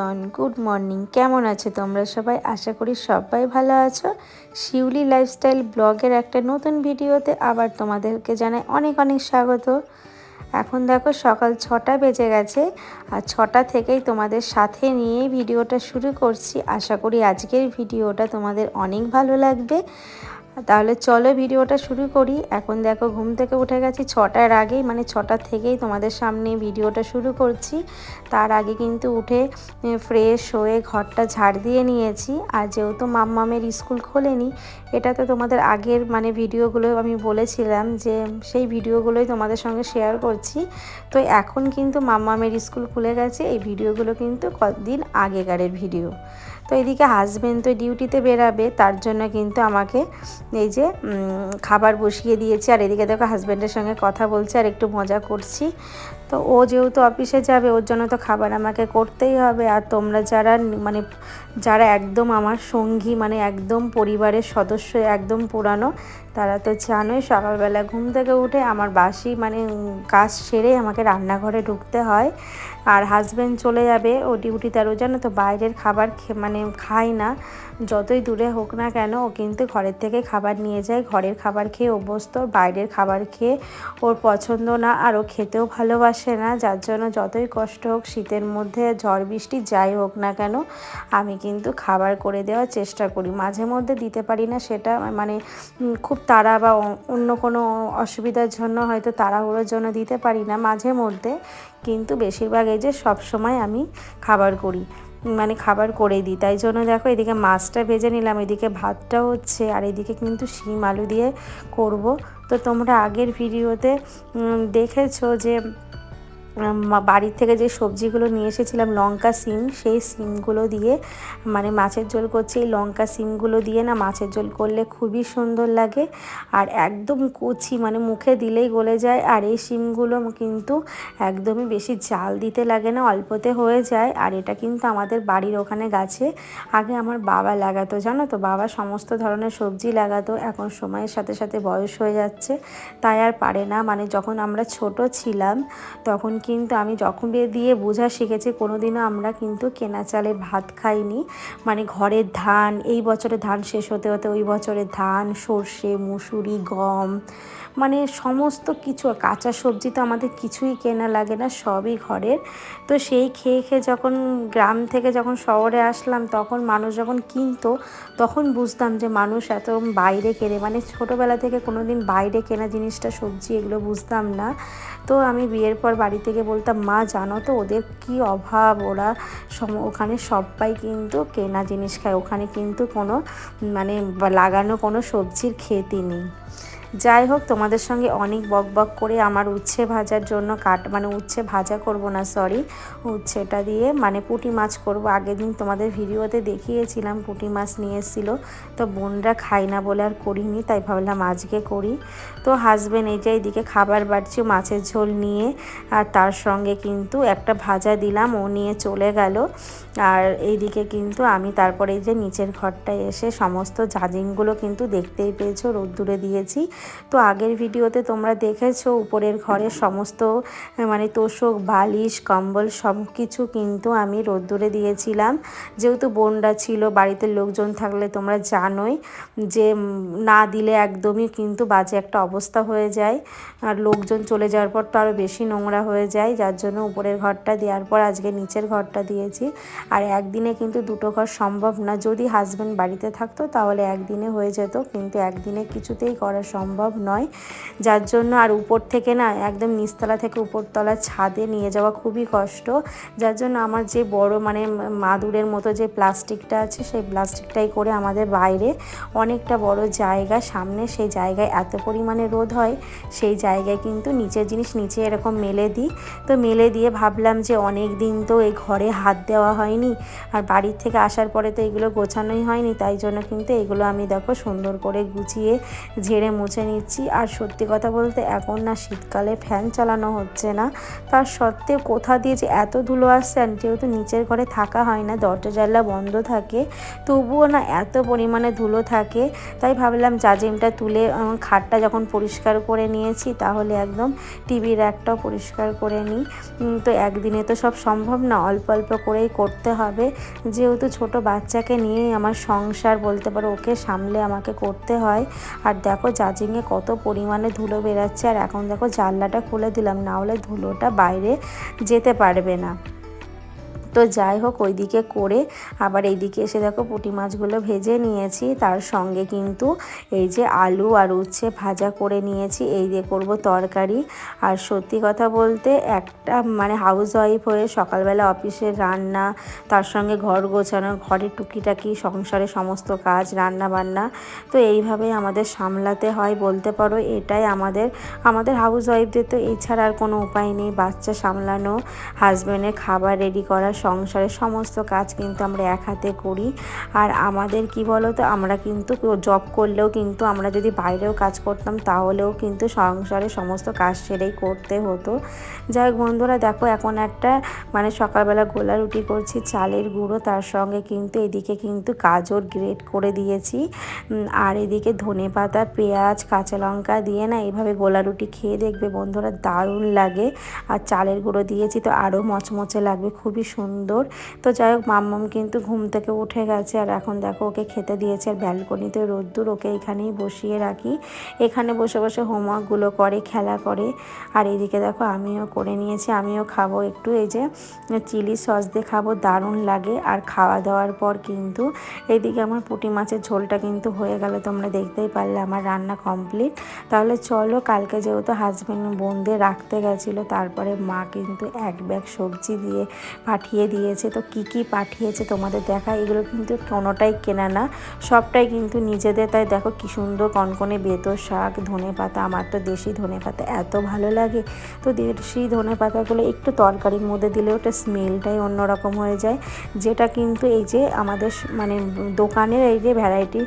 Everyone, good morning. কেমন আছো তোমরা সবাই? আশা করি সবাই ভালো আছো। শিউলি লাইফস্টাইল ব্লগের একটা নতুন ভিডিওতে আবার তোমাদেরকে জানাই অনেক অনেক স্বাগত। এখন দেখো সকাল 6টা বেজে গেছে, আর 6টা থেকেই তোমাদের সাথে নিয়ে ভিডিওটা শুরু করছি। আশা করি আজকের ভিডিওটা তোমাদের অনেক ভালো লাগবে। তাহলে চলো ভিডিওটা শুরু করি। এখন দেখো ঘুম থেকে উঠে গেছি 6টার আগেই, মানে 6টা থেকেই তোমাদের সামনে ভিডিওটা শুরু করছি। তার আগে কিন্তু উঠে ফ্রেশ হয়ে ঘরটা ঝাড় দিয়ে নিয়েছি। আর যেহেতু মাম্মামের স্কুল খোলেনি, এটা তো তোমাদের আগের মানে ভিডিওগুলো আমি বলেছিলাম যে সেই ভিডিওগুলোই তোমাদের সঙ্গে শেয়ার করছি। তো এখন কিন্তু মাম্মামের স্কুল খুলে গেছে, এই ভিডিওগুলো কিন্তু কদিন আগেকারের ভিডিও। তো এদিকে হাজব্যান্ড তো ডিউটিতে বেরাবে, তার জন্য কিন্তু আমাকে এই যে খাবার বসিয়ে দিয়েছি। আর এদিকে দেখো হাজব্যান্ডের সঙ্গে কথা বলছি আর একটু মজা করছি। তো ও যেহেতু অফিসে যাবে, ওর জন্য তো খাবার আমাকে করতেই হবে। আর তোমরা যারা একদম আমার সঙ্গী, মানে একদম পরিবারের সদস্য, একদম পুরানো, তারা তো জানোই সকালবেলা ঘুম থেকে উঠে আমার বাসি মানে কাজ সেরে আমাকে রান্নাঘরে ঢুকতে হয়। আর হাজব্যান্ড চলে যাবে ও ডিউটিতে, আর ও জানো তো বাইরের খাবার মানে খায় না। যতই দূরে হোক না কেন, ও কিন্তু ঘরের থেকে খাবার নিয়ে যায়। ঘরের খাবার খেয়ে অভ্যস্ত, বাইরের খাবার খেয়ে ওর পছন্দ না, আর ও খেতেও ভালোবাসে না। যার জন্য যতই কষ্ট হোক, শীতের মধ্যে ঝড় বৃষ্টি যাই হোক না কেন, আমি কিন্তু খাবার করে দেওয়ার চেষ্টা করি। মাঝে মধ্যে দিতে পারি না, সেটা মানে খুব তাড়া বা অন্য কোনো অসুবিধার জন্য, হয়তো তাড়াহুড়োর জন্য দিতে পারি না মাঝে মধ্যে। কিন্তু বেশিরভাগ এই যে সবসময় আমি খাবার করি, মানে খাবার করে দিই। তাই জন্য দেখো এদিকে মাছটা ভেজে নিলাম, এদিকে ভাতটা হচ্ছে, আর এদিকে কিন্তু শিম আলু দিয়ে করব। তো তোমরা আগের ভিডিওতে দেখেছো যে বাড়ির থেকে যে সবজিগুলো নিয়ে এসেছিলাম, লঙ্কা সিম, সেই সিমগুলো দিয়ে মানে মাছের ঝোল করছি। এই লঙ্কা সিমগুলো দিয়ে না মাছের ঝোল করলে খুবই সুন্দর লাগে, আর একদম কচি, মানে মুখে দিলেই গলে যায়। আর এই সিমগুলো কিন্তু একদমই বেশি জাল দিতে লাগে না, অল্পতে হয়ে যায়। আর এটা কিন্তু আমাদের বাড়ির ওখানে গাছে আগে আমার বাবা লাগাতো, জানো তো, বাবা সমস্ত ধরনের সবজি লাগাতো। এখন সময়ের সাথে সাথে বয়স হয়ে যাচ্ছে, তাই আর পারে না। মানে যখন আমরা ছোট ছিলাম তখন কিন্তু আমি যখন দিয়ে বোঝা শিখেছি, কোনোদিনও আমরা কিন্তু কেনা চালের ভাত খাইনি। মানে ঘরের ধান, এই বছরে ধান শেষ হতে হতে ওই বছরে ধান, সর্ষে, মুসুরি, গম, মানে সমস্ত কিছু, কাঁচা সবজি তো আমাদের কিছুই কেনা লাগে না, সবই ঘরের। তো সেই খেয়ে খেয়ে যখন গ্রাম থেকে যখন শহরে আসলাম, তখন মানুষ যখন কিনতো, তখন বুঝতাম যে মানুষ এত বাইরে কেনে, মানে ছোটোবেলা থেকে কোনো দিন বাইরে কেনা জিনিসটা, সবজি, এগুলো বুঝতাম না। তো আমি বিয়ের পর বাড়ি থেকে বলতাম, মা জানো তো ওদের কি অভাব, ওরা ওখানে সবাই কিন্তু কেনা জিনিস খায়, ওখানে কিন্তু কোনো মানে লাগানো কোনো সবজির ক্ষেতই নেই। যাই হোক, তোমাদের সঙ্গে অনেক বকবক করে আমার উচ্ছে ভাজার জন্য মানে উচ্ছে ভাজা করব না, সরি, উচ্ছেটা দিয়ে মানে পুঁটি মাছ করব। আগের দিন তোমাদের ভিডিওতে দেখিয়েছিলাম পুঁটি মাছ নিয়ে এসেছিলো, তো বোনরা খায় না বলে আর করিনি, তাই ভাবলাম আজকে করি। তো হাজব্যান্ড এই যে এইদিকে খাবার বাড়ছি মাছের ঝোল নিয়ে, আর তার সঙ্গে কিন্তু একটা ভাজা দিলাম, ও নিয়ে চলে গেল। আর এইদিকে কিন্তু আমি তারপরে এই যে নিচের ঘরটায় এসে সমস্ত জাজিংগুলো কিন্তু দেখতেই পেয়েছো রোদ্দুরে দিয়েছি। তো আগের ভিডিওতে তোমরা দেখেছো উপরের ঘরের সমস্ত মানে তোষক, বালিশ, কম্বল সব কিছু কিন্তু আমি রোদ্দুরে দিয়েছিলাম। যেহেতু বোনরা ছিল, বাড়িতে লোকজন থাকলে তোমরা জানোই যে না দিলে একদমই কিন্তু বাজে একটা অবস্থা হয়ে যায়। আর লোকজন চলে যাওয়ার পর তো আরও বেশি নোংরা হয়ে যায়, যার জন্য উপরের ঘরটা দেওয়ার পর আজকে নিচের ঘরটা দিয়েছি। আর একদিনে কিন্তু দুটো ঘর সম্ভব না, যদি হাজব্যান্ড বাড়িতে থাকতো তাহলে একদিনে হয়ে যেত, কিন্তু একদিনে কিছুতেই করা সম্ভব নয়। যার জন্য আর উপর থেকে না একদম নিচতলা থেকে উপরতলা ছাদে নিয়ে যাওয়া খুবই কষ্ট। যার জন্য আমার যে বড় মানে মাদুরের মতো যে প্লাস্টিকটা আছে, সেই প্লাস্টিকটাই করে আমাদের বাইরে অনেকটা বড় জায়গা সামনে, সেই জায়গায় এত পরিমাণে রোদ হয়, সেই জায়গায় কিন্তু নিচের জিনিস নিচে এরকম মেলে দিই। তো মেলে দিয়ে ভাবলাম যে অনেক দিন তো এই ঘরে হাত দেওয়া হয়নি, আর বাড়ির থেকে আসার পরে তো এগুলো গোছানোই হয়নি, তাই জন্য কিন্তু এগুলো আমি দেখো সুন্দর করে গুছিয়ে ঝেড়ে মুছে মুছে নিচ্ছি। আর সত্যি কথা বলতে এখন না শীতকালে ফ্যান চালানো হচ্ছে না, তার সত্ত্বেও কোথা দিয়ে যে এত ধুলো আসছে, যেহেতু নিচের ঘরে থাকা হয় না, দরজা জানলা বন্ধ থাকে, তবুও না এত পরিমাণে ধুলো থাকে। তাই ভাবলাম জাজিমটা তুলে খাটটা যখন পরিষ্কার করে নিয়েছি তাহলে একদম টিভির র্যাকটাও পরিষ্কার করে নিই। তো একদিনে তো সব সম্ভব না, অল্প অল্প করেই করতে হবে, যেহেতু ছোট বাচ্চাকে নিয়েই আমার সংসার বলতে পারো, ওকে সামলে আমাকে করতে হয়। আর দেখো জাজিংয়ে কত পরিমাণে ধুলো বেরাচ্ছে, আর এখন দেখো জানলাটা খুলে দিলাম, না হলে ধুলোটা বাইরে যেতে পারবে না। তো যাই হোক ওইদিকে করে আবার এইদিকে এসে দেখো পুঁটি মাছগুলো ভেজে নিয়েছি, তার সঙ্গে কিন্তু এই যে আলু আর উচ্ছে ভাজা করে নিয়েছি, এই দিয়ে করব তরকারি। আর সত্যি কথা বলতে একটা মানে হাউস ওয়াইফ হয়ে সকালবেলা অফিসের রান্না, তার সঙ্গে ঘর গোছানো, ঘরের টুকিটাকি সংসারের সমস্ত কাজ, রান্না বান্না, তো এইভাবেই আমাদের সামলাতে হয় বলতে পারো। এটাই আমাদের হাউস ওয়াইফদের তো এছাড়া আর কোনো উপায় নেই। বাচ্চা সামলানো, হাজব্যান্ডের খাবার রেডি করা, সংসারের সমস্ত কাজ কিন্তু আমরা এক হাতে করি। আর আমাদের কি বলো তো, আমরা কিন্তু জব করলেও কিন্তু আমরা যদি বাইরেও কাজ করতাম তাহলেও কিন্তু সংসারের সমস্ত কাজ সেরেই করতে হতো। যাই হোক বন্ধুরা, দেখো এখন একটা মানে সকালবেলা গোলা রুটি করছি চালের গুঁড়ো, তার সঙ্গে কিন্তু এদিকে কিন্তু গাজর গ্রেট করে দিয়েছি, আর এদিকে ধনেপাতা, পেঁয়াজ, কাঁচা লঙ্কা দিয়ে না এইভাবে গোলা রুটি খেয়ে দেখবে বন্ধুরা, দারুণ লাগে। আর চালের গুঁড়ো দিয়েছি তো আরও মচমচে লাগবে, খুবই সুন্দর। তো যাই হোক মাম্মাম কিন্তু ঘুম থেকে উঠে গেছে, আর এখন দেখো ওকে খেতে দিয়েছে। আর ব্যালকনিতে রোদ্দুর, ওকে এখানেই বসিয়ে রাখি, এখানে বসে বসে হোমওয়ার্কগুলো করে, খেলা করে। আর এদিকে দেখো আমিও করে নিয়েছি, আমিও খাবো একটু, এই যে চিলি সস দিয়ে খাবো, দারুণ লাগে। আর খাওয়া দাওয়ার পর কিন্তু এইদিকে আমার পুঁটি মাছের ঝোলটা কিন্তু হয়ে গেল, তোমরা দেখতেই পারলে আমার রান্না কমপ্লিট। তাহলে চলো, কালকে যেহেতু হাজব্যান্ড বোনদের রাখতে গেছিলো, তারপরে মা কিন্তু এক ব্যাগ সবজি দিয়ে পাঠিয়ে দিয়েছে। তো কি কি পাঠিয়েছে তোমাদের দেখা, এগুলো কিন্তু কোনোটাই কেনা না, সবটাই কিন্তু নিজেদের। তাই দেখো কি সুন্দর কনকনে বেতো শাক, ধনেপাতা, আমার তো দেশি ধনেপাতা এত ভালো লাগে। তো দেশি ধনেপাতাগুলো একটু তরকারির মধ্যে দিলে ওটা স্মেলটাই অন্যরকম হয়ে যায়, যেটা কিন্তু এই যে আমাদের মানে দোকানের এই যে ভ্যারাইটি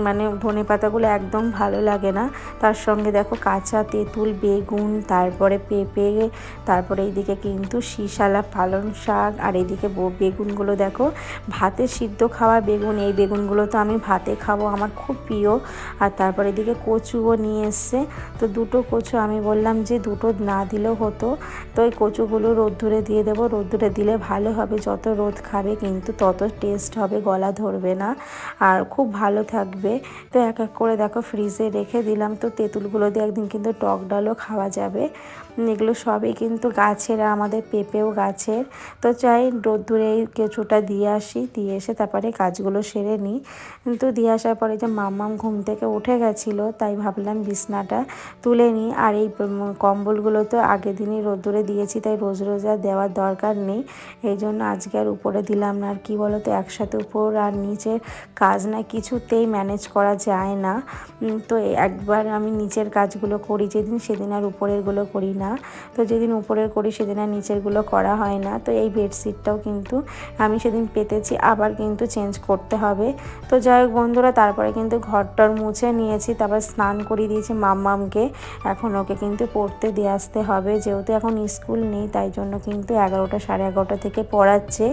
মানে ধনেপাতাগুলো একদম ভালো লাগে না। তার সঙ্গে দেখো কাঁচা তেঁতুল, বেগুন, তারপরে পেঁপে, তারপরে এইদিকে কিন্তু শিশালা পালং শাক, আর এইদিকে বেগুনগুলো দেখো ভাতে সিদ্ধ খাওয়া বেগুন, এই বেগুনগুলো তো আমি ভাতে খাবো, আমার খুব প্রিয়। আর তারপরে এদিকে কচুও নিয়ে এসছে, তো দুটো কচু আমি বললাম যে দুটো না দিলেও হতো, তো এই কচুগুলো রোদ্দুরে দিয়ে দেবো, রোদ্দুরে দিলে ভালো হবে, যত রোদ খাবে কিন্তু তত টেস্ট হবে, গলা ধরবে না আর খুব ভালো থাকবে। তো এক এক করে দেখো ফ্রিজে রেখে দিলাম। তো তেঁতুলগুলো দিয়ে একদিন কিন্তু টক ডালও খাওয়া যাবে। এগুলো সবই কিন্তু গাছের, আমাদের পেঁপেও গাছের। তো চাই রোদ্দুরে এই কেঁচোটা দিয়ে আসি, দিয়ে এসে তারপরে কাজগুলো সেরে নিই। কিন্তু দিয়ে আসার পরে যে মাম্মাম ঘুম থেকে উঠে গেছিলো, তাই ভাবলাম বিছনাটা তুলে নিই। আর এই কম্বলগুলো তো আগের দিনই রোদ্দুরে দিয়েছি, তাই রোজ রোজ আর দেওয়ার দরকার নেই, এই জন্য আজকে আর উপরে দিলাম না। আর কি বলো তো, একসাথে উপর আর নিচের কাজ না কিছুতেই ম্যানেজ করা যায় না। তো একবার আমি নিচের কাজগুলো করি যেদিন, সেদিন আর উপরেরগুলো করি না। তো যেদিন উপরের করি সেদিন আর নিচেরগুলো করা হয় না। তো এই বেডশিটটাও কিন্তু আমি সেদিন পেতেছি, আবার কিন্তু চেঞ্জ করতে হবে। তো যাই হোক বন্ধুরা, তারপরে কিন্তু ঘরটার মুছে নিয়েছি, তারপর স্নান করিয়ে দিয়েছি মাম্মামকে। এখন ওকে কিন্তু পড়তে দিয়ে আসতে হবে, যেহেতু এখন স্কুল নেই, তাই জন্য কিন্তু 11টা 11:30 থেকে পড়াচ্ছে।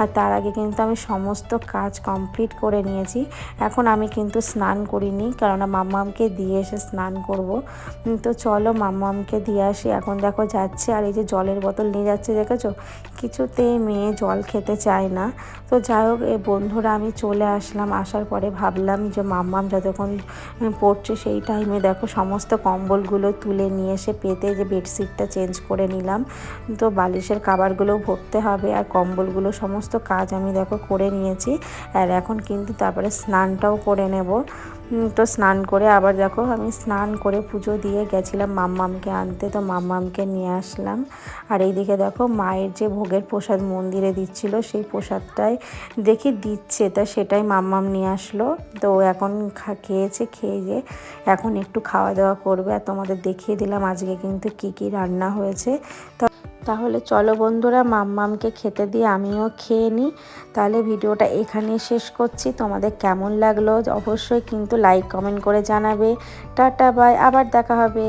আর তার আগে কিন্তু আমি সমস্ত কাজ কমপ্লিট করে নিয়েছি। এখন আমি কিন্তু স্নান করিনি, কেননা মাম্মামকে দিয়ে এসে স্নান করব। তো চলো মাম্মামকে দিয়ে আসি। এখন দেখো যাচ্ছে, আর এই যে জলের বোতল নিয়ে যাচ্ছে, দেখেছো, কিছুতেই মেয়ে জল খেতে চায় না। তো যাই হোক এই বন্ধুরা, আমি চলে আসলাম, আসার পরে ভাবলাম যে মাম্মাম যতক্ষণ পড়ছে সেই টাইমে দেখো সমস্ত কম্বলগুলো তুলে নিয়ে এসে পেতে যে বেডশিটটা চেঞ্জ করে নিলাম। তো বালিশের কাভারগুলোও ভরতে হবে, আর কম্বলগুলো সমস্ত কাজ আমি দেখো করে নিয়েছি। আর এখন কিন্তু তারপরে স্নানটাও করে নেব। তো স্নান করে আবার দেখো আমি স্নান করে পুজো দিয়ে গেছিলাম মাম্মামকে আনতে, তো মাম্মামকে নিয়ে আসলাম। আর এইদিকে দেখো মায়ের যে ভোগের প্রসাদ মন্দিরে দিচ্ছিল, সেই প্রসাদটাই দেখি দিচ্ছে, তা সেটাই মাম্মাম নিয়ে আসলো। তো এখন খেয়েছে, খেয়ে যে এখন একটু খাওয়া দাওয়া করবে। আর তোমাদের দেখিয়ে দিলাম আজকে কিন্তু কি কি রান্না হয়েছে। তো তাহলে চলো বন্ধুরা, মাম্মামকে খেতে দিয়ে আমিও খেয়ে নিই। তাহলে ভিডিওটা এখানেই শেষ করছি। তোমাদের কেমন লাগলো অবশ্যই কিন্তু লাইক কমেন্ট করে জানাবে। টাটা বাই, আবার দেখা হবে।